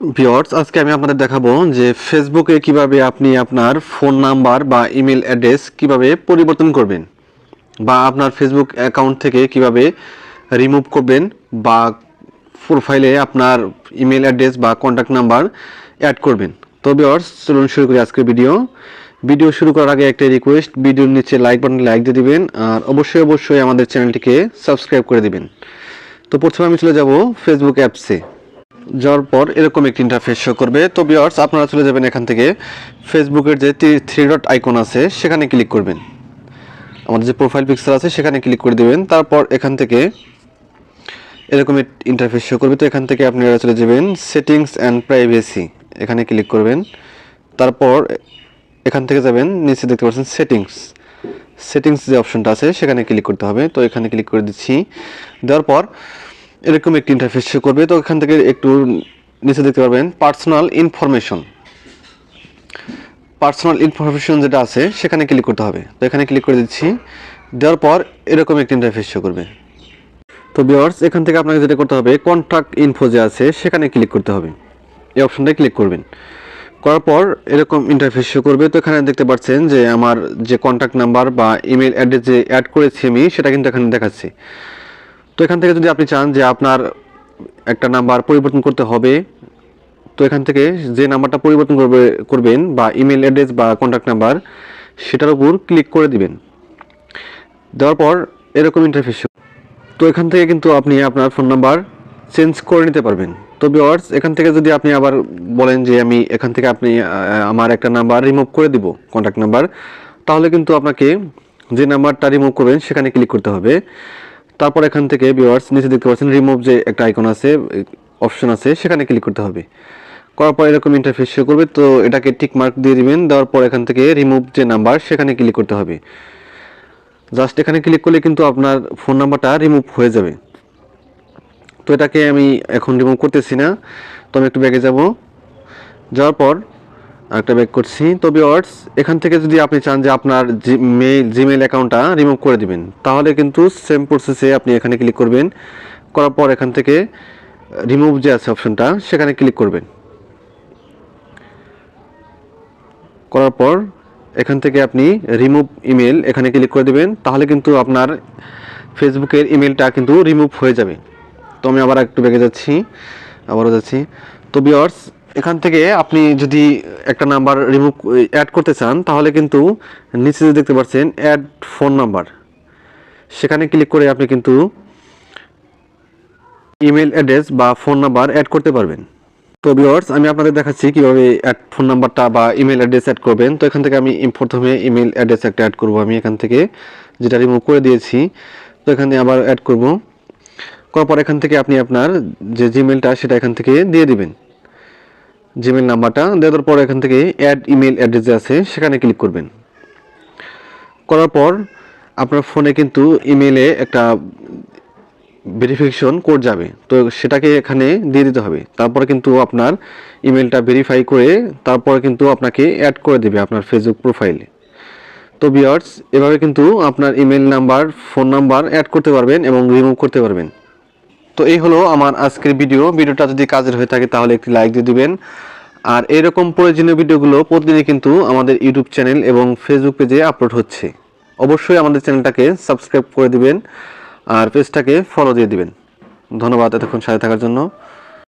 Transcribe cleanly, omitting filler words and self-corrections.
Viewers, আজকে আমি আপনাদের দেখাবো যে ফেসবুকে কিভাবে আপনি আপনার ফোন নাম্বার বা ইমেল অ্যাড্রেস কিভাবে পরিবর্তন করবেন বা আপনার ফেসবুক অ্যাকাউন্ট থেকে কিভাবে রিমুভ করবেন বা প্রোফাইলে আপনার ইমেল অ্যাড্রেস বা কন্ট্যাক্ট নাম্বার অ্যাড করবেন। তো ভিউয়ার্স, চলুন শুরু করি আজকের ভিডিও শুরু করার আগে একটা রিকোয়েস্ট, ভিডিওর নিচে লাইক বাটনে লাইক দিয়ে দিবেন আর অবশ্যই আমাদের চ্যানেলটিকে সাবস্ক্রাইব করে দিবেন। তো প্রথমে আমি চলে যাব ফেসবুক অ্যাপসে। যাওয়ার পর এরকম একটি ইন্টারফেস শো করবে। তো ভিউয়ার্স, আপনারা চলে যাবেন এখান থেকে ফেসবুকের যে থ্রি ডট আইকন আছে সেখানে ক্লিক করবেন। আমাদের যে প্রোফাইল পিকচার আছে সেখানে ক্লিক করে দেবেন। তারপর এখান থেকে এরকম ইন্টারফেস শো করবে। তো এখান থেকে আপনারা চলে যাবেন সেটিংস অ্যান্ড প্রাইভেসি, এখানে ক্লিক করবেন। তারপর এখান থেকে যাবেন, নিচে দেখতে পাচ্ছেন সেটিংস যে অপশনটা আছে সেখানে ক্লিক করতে হবে। তো এখানে ক্লিক করে দিচ্ছি। দেওয়ার পর এরকম একটি ইন্টারফেস শো করবে। তো এখান থেকে একটু নিচে দেখতে পারবেন পার্সোনাল ইনফরমেশন যেটা আছে সেখানে ক্লিক করতে হবে। তো এখানে ক্লিক করে দিচ্ছি। দেওয়ার পর এরকম একটি ইন্টারফেস শো করবে। তো ভিউয়ার্স, এখান থেকে আপনাকে যেটা করতে হবে কন্ট্যাক্ট ইনফো যে আছে সেখানে ক্লিক করতে হবে। এই অপশনটায় ক্লিক করবেন। করার পর এরকম ইন্টারফেস শো করবে। তো এখানে দেখতে পাচ্ছেন যে আমার যে কন্ট্যাক্ট নাম্বার বা ইমেল অ্যাড্রেস যে অ্যাড করেছি আমি সেটা কিন্তু এখানে দেখাচ্ছে। তো এখান থেকে যদি আপনি চান যে আপনার একটা নাম্বার পরিবর্তন করতে হবে, তো এখান থেকে যে নাম্বারটা পরিবর্তন করবেন বা ইমেল অ্যাড্রেস বা কন্ট্যাক্ট নাম্বার সেটার উপর ক্লিক করে দিবেন। দেওয়ার পর এরকম ইন্টারফেস। তো এখান থেকে কিন্তু আপনি আপনার ফোন নাম্বার চেঞ্জ করে নিতে পারবেন। তো ভিউয়ার্স, এখান থেকে যদি আপনি আবার বলেন যে আমি এখান থেকে আপনি আমার একটা নাম্বার রিমুভ করে দিব কন্ট্যাক্ট নাম্বার, তাহলে কিন্তু আপনাকে যে নাম্বারটা রিমুভ করবেন সেখানে ক্লিক করতে হবে। তারপর এখান থেকে ভিউয়ার্স নিচে দেখতে পাচ্ছেন রিমুভ যে একটা আইকন আছে, অপশন আছে, সেখানে ক্লিক করতে হবে। করার পর এরকম ইন্টারফেস শো করবে। তো এটাকে টিক মার্ক দিয়ে দিবেন। দেওয়ার পর এখান থেকে রিমুভ যে নাম্বার সেখানে ক্লিক করতে হবে। জাস্ট এখানে ক্লিক করলে কিন্তু আপনার ফোন নাম্বারটা রিমুভ হয়ে যাবে। তো এটাকে আমি এখন রিমুভ করতেছি না। তো আমি একটু ব্যাগে যাব। যাওয়ার পর আরেকটা ব্যাক করছি। তো ভিউয়ার্স, এখান থেকে যদি আপনি চান যে আপনার জিমেইল অ্যাকাউন্টটা রিমুভ করে দিবেন, তাহলে কিন্তু সেম প্রসেসে আপনি এখানে ক্লিক করবেন। করার পর এখান থেকে রিমুভ যে আছে অপশনটা সেখানে ক্লিক করবেন। করার পর এখান থেকে আপনি রিমুভ ইমেল এখানে ক্লিক করে দেবেন। তাহলে কিন্তু আপনার ফেসবুকের ইমেলটা কিন্তু রিমুভ হয়ে যাবে। তো আমি আবার একটু ব্যাগে যাচ্ছি, আবারও যাচ্ছি। তো ভিউয়ার্স, এখান থেকে আপনি যদি একটা নাম্বার রিমুভ অ্যাড করতে চান, তাহলে কিন্তু নিচে যে দেখতে পাচ্ছেন অ্যাড ফোন নাম্বার, সেখানে ক্লিক করে আপনি কিন্তু ইমেল অ্যাড্রেস বা ফোন নাম্বার অ্যাড করতে পারবেন। তো ভিউয়ার্স, আমি আপনাদের দেখাচ্ছি কীভাবে ফোন নাম্বারটা বা ইমেল অ্যাড্রেস অ্যাড করবেন। তো এখান থেকে আমি প্রথমে ইমেল অ্যাড্রেস একটা অ্যাড করব, আমি এখান থেকে যেটা রিমুভ করে দিয়েছি। তো এখানে আবার অ্যাড করব। করার পর এখান থেকে আপনি আপনার যে জিমেলটা সেটা এখান থেকে দিয়ে দিবেন, জিমেল নাম্বারটা দেওয়ার পর এখান থেকে অ্যাড ইমেল অ্যাড্রেস আছে সেখানে ক্লিক করবেন। করার পর আপনার ফোনে কিন্তু ইমেলে একটা ভেরিফিকেশন কোড যাবে, তো সেটাকে এখানে দিয়ে দিতে হবে। তারপরে কিন্তু আপনার ইমেলটা ভেরিফাই করে তারপরে কিন্তু আপনাকে অ্যাড করে দেবে আপনার ফেসবুক প্রোফাইলে। তো ভিউয়ার্স, এভাবে কিন্তু আপনার email number, phone number add করতে পারবেন এবং রিমুভ করতে পারবেন। তো এই হলো আমার আজকের ভিডিওটা যদি কাজের হয়ে থাকে তাহলে একটি লাইক দিয়ে দিবেন। আর এরকম প্রয়োজনীয় ভিডিওগুলো প্রতিদিনই কিন্তু আমাদের ইউটিউব চ্যানেল এবং ফেসবুক পেজে আপলোড হচ্ছে। অবশ্যই আমাদের চ্যানেলটাকে সাবস্ক্রাইব করে দিবেন আর পেজটাকে ফলো দিয়ে দিবেন। ধন্যবাদ এতক্ষণ সাথে থাকার জন্য।